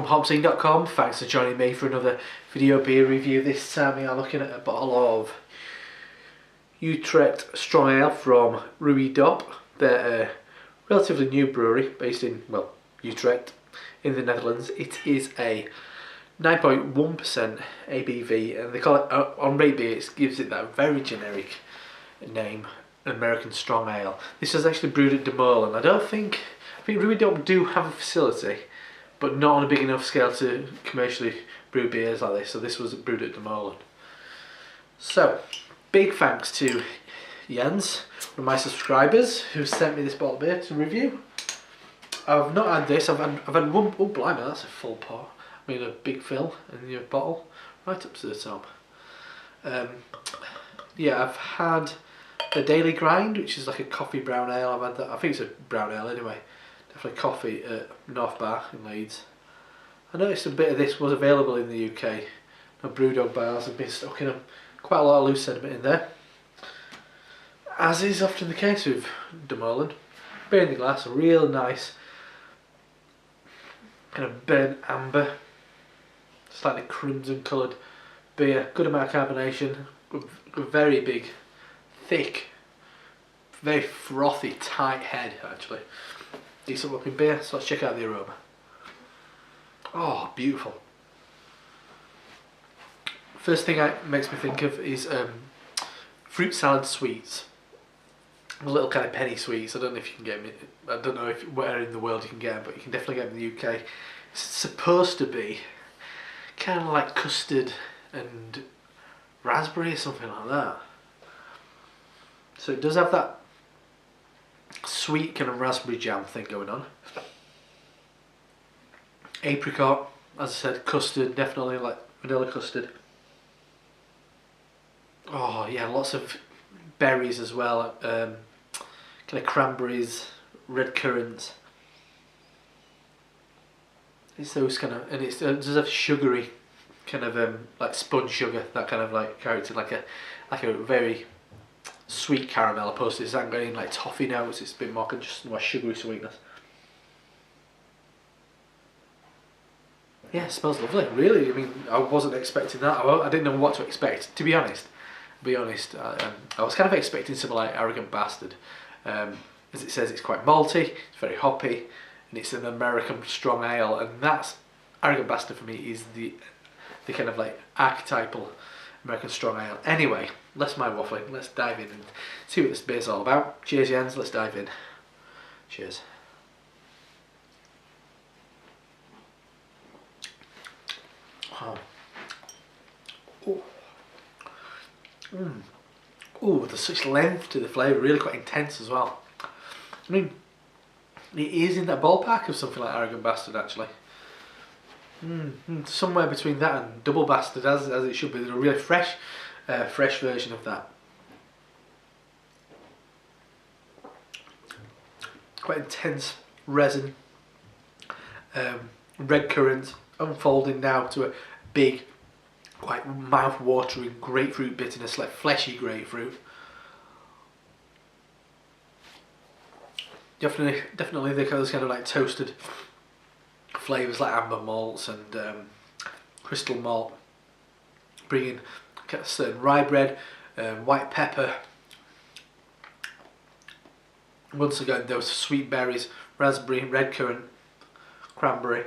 from HopZine.com. Thanks for joining me for another video beer review. This time we are looking at a bottle of Utrecht Strong Ale from Rooie Dop. They're a relatively new brewery based in, well, Utrecht in the Netherlands. It is a 9.1% ABV, and they call it, on Rate Beer, it gives it that very generic name, American Strong Ale. This is actually brewed at De Molen. I think Rooie Dop do have a facility, but not on a big enough scale to commercially brew beers like this, so this was brewed at De Molen. So, big thanks to Jens, one of my subscribers, who sent me this bottle of beer to review. I've not had this, I've had one, oh blimey, that's a full pour. I mean a big fill in your bottle, right up to the top. Yeah, I've had the Daily Grind, which is like a coffee brown ale. I've had that, I think it's a brown ale anyway. Definitely coffee at North Bar in Leeds. I noticed a bit of this was available in the UK. No Brewdog bars have been stuck in them. Quite a lot of loose sediment in there, as is often the case with De Molen. Beer in the glass, a real nice kind of burnt amber, slightly crimson coloured beer. Good amount of carbonation, very big, thick, very frothy, tight head actually. Decent looking beer, so let's check out the aroma. Oh, beautiful. First thing it makes me think of is fruit salad sweets. A little kind of penny sweets. I don't know if you can get them, I don't know where in the world you can get them, but you can definitely get them in the UK. It's supposed to be kind of like custard and raspberry or something like that. So it does have that sweet kind of raspberry jam thing going on. Apricot, as I said, custard, definitely like vanilla custard. Oh yeah, lots of berries as well, kind of cranberries, red currants. It's those kind of, and it does have sugary, kind of like sponge sugar, that kind of like character, like a very sweet caramel, opposed to it's not getting like toffee notes. It's a bit more just more sugary sweetness. Yeah, it smells lovely. Really, I mean, I wasn't expecting that. I didn't know what to expect, to be honest. I was kind of expecting something like Arrogant Bastard. As it says, it's quite malty, it's very hoppy, and it's an American strong ale, and that's Arrogant Bastard for me is the kind of like archetypal American strong ale. Anyway, less my waffling, let's dive in and see what this beer's all about. Cheers Jens, let's dive in. Cheers. Oh. Oh. Oh, there's such length to the flavour, really quite intense as well. I mean, it is in that ballpark of something like Arrogant Bastard actually. Somewhere between that and Double Bastard, as it should be. There's a really fresh version of that. Quite intense resin, red currant, unfolding now to a big, quite mouth-watering grapefruit bitterness, like fleshy grapefruit. Definitely those kind of like toasted flavours like amber malts and crystal malt, bringing certain rye bread, white pepper. Once again, those sweet berries, raspberry, red currant, cranberry.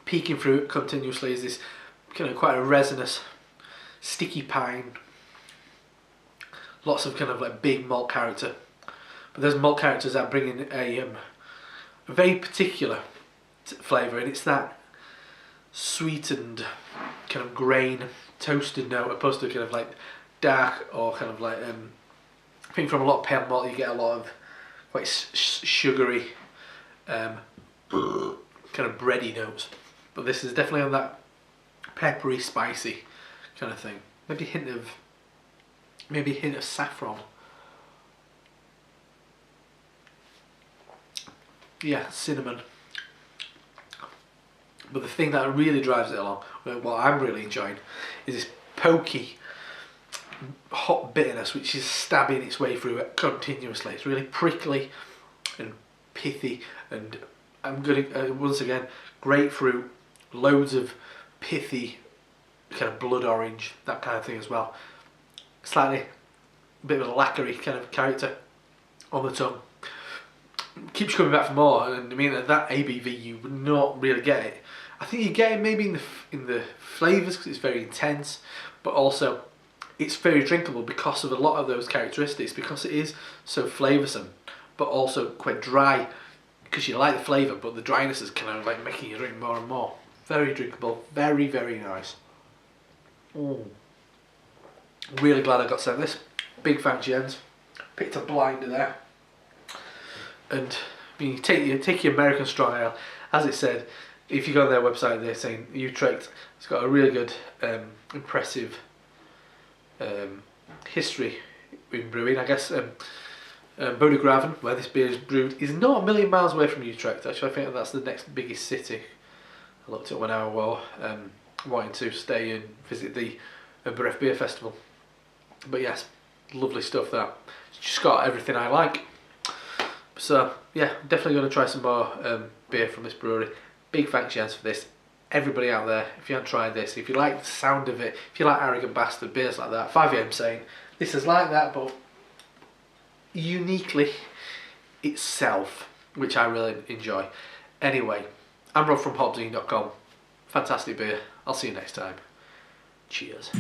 Peeking through it continuously is this kind of quite a resinous, sticky pine. Lots of kind of like big malt character, but those malt characters are bringing a very particular flavour, and it's that sweetened kind of grain toasted note, opposed to kind of like dark or kind of like I think from a lot of pale malt you get a lot of quite sugary kind of bready notes, but this is definitely on that peppery, spicy kind of thing. Maybe a hint of saffron. Yeah, cinnamon. But the thing that really drives it along, what I'm really enjoying, is this pokey hot bitterness which is stabbing its way through it continuously. It's really prickly and pithy, and I'm going to once again, grapefruit, loads of pithy kind of blood orange, that kind of thing as well. Slightly a bit of a lacquery kind of character on the tongue. Keeps coming back for more, and I mean at that ABV you would not really get it. I think you get it maybe in the flavours because it's very intense, but also it's very drinkable because of a lot of those characteristics, because it is so flavoursome but also quite dry, because you like the flavour but the dryness is kind of like making you drink more and more. Very drinkable, very, very nice. Really glad I got sent this. Big thanks, Jens. Picked a blinder there. And I mean, you take your American strong ale, as it said. If you go on their website, they're saying Utrecht. It's got a really good, impressive history in brewing. I guess Bodegraven, where this beer is brewed, is not a million miles away from Utrecht. Actually, I think that's the next biggest city. I looked at when I was wanting to stay and visit the Bref Beer Festival. But yes, lovely stuff that. It's just got everything I like. So yeah, definitely going to try some more beer from this brewery. Big thanks, Jens, for this. Everybody out there, if you haven't tried this, if you like the sound of it, if you like Arrogant Bastard, beers like that, 5am saying, this is like that but uniquely itself, which I really enjoy. Anyway, I'm Rob from HopZine.com. Fantastic beer. I'll see you next time. Cheers.